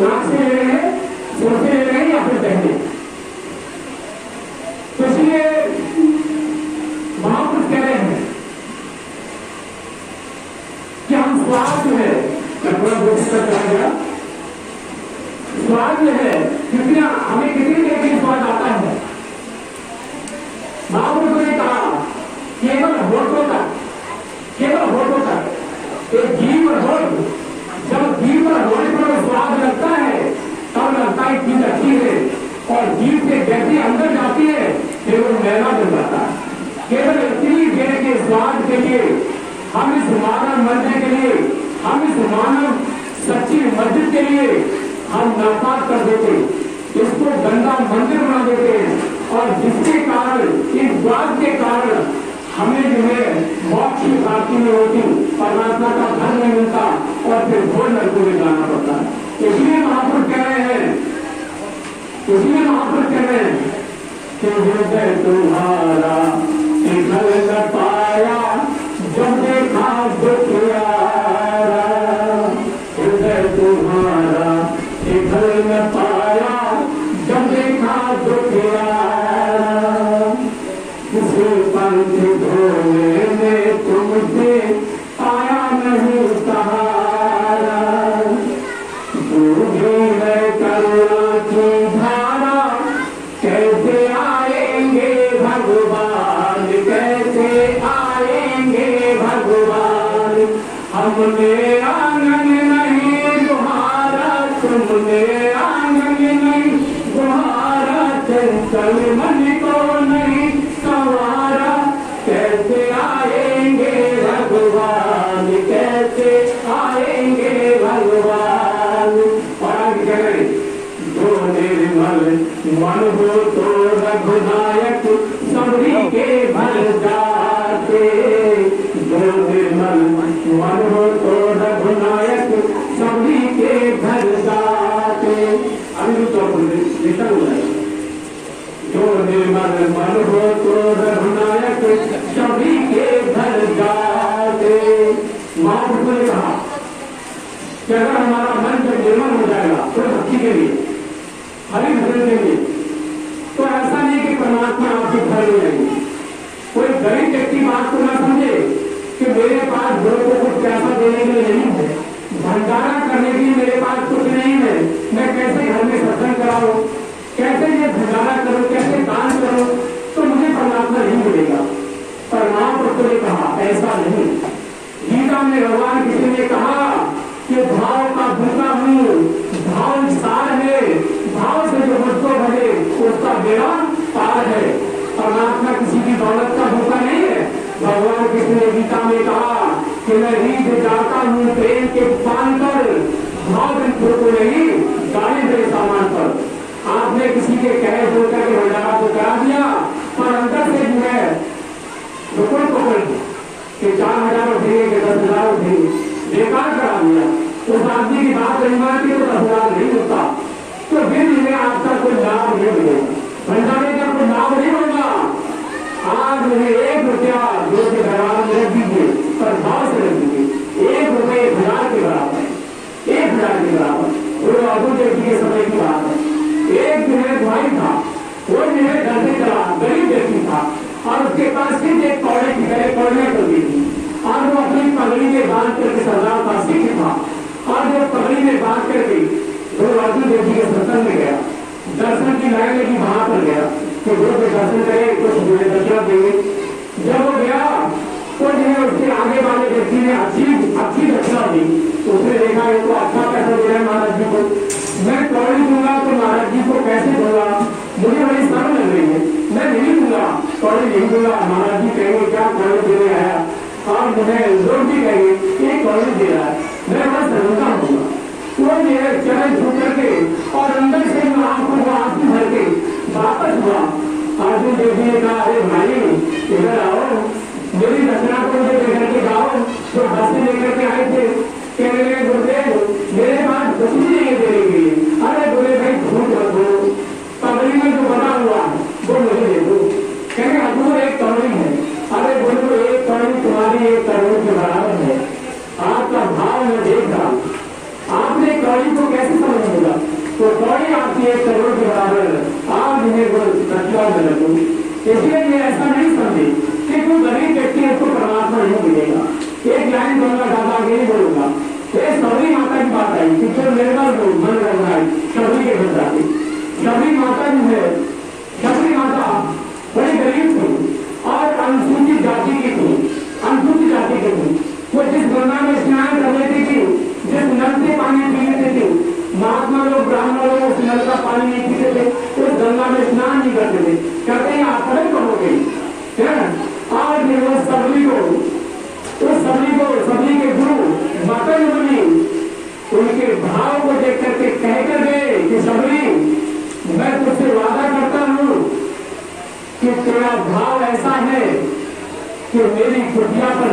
नाक से ले रहे हैं, सुर से ले रहे हैं या फिर पहले। तो इसलिए महापुरुष कह रहे हैं कि हम स्वाद जो है स्वाद जो है कितना हमें कितनी देर के स्वाद आता है। महापुरुषों ने कहा केवल होठों तक एक जीव और होठ, जब जीव और होठ पर स्वाद लगता है तब लगता है चीज अच्छी है, और जीव से जैसे अंदर जाती है फिर वो मैला बन जाता है। केवल इतनी देर के स्वाद के लिए हम इस मानव मंदिर के लिए, हम इस मानव सच्ची मस्जिद के लिए हम नापाक कर देते, इसको गंदा मंदिर बना देते हैं, और जिसके कारण, इस बात के कारण हमें जो है मोक्ष की प्राप्ति नहीं होती, परमात्मा का घर नहीं मिलता, और फिर घोर नरकों में जाना पड़ता है। इसलिए महापुरुष कह रहे हैं, कि हृदय तुम्हारा पिघल न पाया जब देखा दुखियारा, हृदय तुम्हारा पिघल न पाया जब देखा दुखियारा, किसी पंथ धोने में तुमसे आया नहीं सहारा, डूबी है करुणा की धारा, कैसे आएंगे भगवान, कैसे आएंगे भगवान, हमने आंगन नहीं तुम्हारा, तुमने आंगन नहीं तुम्हारा, चंचल मन को नहीं संवारा, कैसे आएंगे भगवान, कैसे आएंगे भगवान। और आगे कह रहे जो निर्मल मन हो तो रघुनायक सबरी के भर जाते, जो निर्मल मन हो तो रघुनायक सबरी के भर जाते। अभी तो लिखा हुआ है, जो निर्मल मन हो तो रघुनायक सभी के घर जाते। महापुरुषों ने कहा कि अगर हमारा मन जब निर्मल हो जाएगा तो भक्ति के लिए, हरि भजन के लिए, तो ऐसा नहीं कि परमात्मा आपके घर ले जाएंगे। कोई गरीब व्यक्ति बात को ना समझे कि मेरे पास लोगों को कुछ पैसा देने के लिए नहीं है, भंडारा करने के लिए मेरे पास कुछ नहीं है, मैं कैसे घर में सत्संग कराऊं, कैसे ये भंडारा करो, कैसे दान करो, तो मुझे परमात्मा नहीं मिलेगा। पर महापुरुषों ने कहा ऐसा नहीं। गीता में भगवान कृष्ण ने कहा कि भाव का भूखा हूं, भाव सार है, भाव से जो मुझको भजे उसका बेड़ा पार है। परमात्मा किसी की दौलत का भूखा नहीं है। भगवान कृष्ण ने गीता में कहा कि मैं रीझ जाता हूं प्रेम के पान पर, भाव को नहीं गाड़ी मेरे सामान पर। आपने किसी के कहे बोलकर के भंडारा को करा दिया, पर अंदर से जो है रुपये पकड़ के 4,000 उठेंगे कि 10,000 उठेंगे, बेकार करा दिया। उस आदमी की बात नहीं मानती तो 10,000 नहीं होता, तो फिर इन्हें आपका कोई लाभ नहीं मिलेगा, भंडारे का कोई लाभ नहीं होगा। आज मुझे 1 रुपया जो के दरबार में रख दीजिए, पर भाव से रख दीजिए। 1 रुपये 1,000 के बराबर है, 1,000 के बराबर। वो अबू देवी के समय की बात है। एक जो है भाई था, वो जो है घर से चला, गरीब व्यक्ति था, और उसके पास सिर्फ एक कौड़े की तरह कौड़ियां करती थी, और वो अपनी पगड़ी में बांध करके सरदार का सिख था, और वो पगड़ी में बांध करके वो अबू देवी के सत्संग में गया, दर्शन की लाइन लगी, वहां पर गया कि वो दर्शन करे, कुछ जो है दक्षिणा देंगे। जब वो गया तो जो है उसके आगे वाले व्यक्ति ने अच्छी दक्षिणा दी। उसने देखा ये तो अच्छा पैसा दे रहा है महाराज जी को, मैं कौड़ी दूंगा तो महाराज जी को कैसे दूंगा, मुझे बड़ी शर्म लग रही है, मैं नहीं दूंगा, कौड़ी नहीं दूंगा। महाराज जी कहेंगे क्या कौड़ी देने आया, और मुझे जोर भी कहेंगे ये कौड़ी दे रहा है, मैं बड़ा शर्मिंदा होगा। वो मेरे चरण छू करके और अंदर से आंखों को आंसू भर के वापस हुआ। अर्जुन देवी ने कहा अरे भाई इधर आओ, मेरी दक्षिणा को मुझे लेकर के जाओ। जो बसें लेकर के आए थे कहने लगे गुरुदेव मेरे पास कुछ नहीं है देने के लिए। अरे बोले भाई झूठ मत बोलो, पगड़ी में जो बना हुआ है वो मुझे दे दो। कहने हजूर 1 करोड़ है। अरे बोलो 1 करोड़ तुम्हारी 1 करोड़ के बराबर है। आपका भाव मैं देख रहा हूं, आपने कौड़ी को कैसे समझ होगा, लगूं। इसलिए ये ऐसा नहीं समझे कि कोई गरीब व्यक्ति है उसको परमात्मा नहीं मिलेगा। एक लाइन बोलूंगा, दादा आगे नहीं बोलूंगा। ये सबरी माता की बात आई, पिक्चर मेरे पास मन लग रहा है सबरी के घर जाके। सबरी माता जो है, सबरी माता बड़ी गरीब थी और अनुसूचित जाति की थी, अनुसूचित जाति की थी। वो जिस गंगा में स्नान कर लेती थी, जिस नल से पानी पी लेते थे, महात्मा लोग ब्राह्मण लोग उस नल का पानी नहीं पीते थे, उस गंगा में स्नान नहीं करते थे। कहते हैं आप खड़े करोगे आज वो सबरी को, उस सबरी के गुरु माता ने उनके भाव को देख करके कह कर गए कि सबरी, मैं तुझसे वादा करता हूं कि तेरा भाव ऐसा है कि मेरी कुटिया पर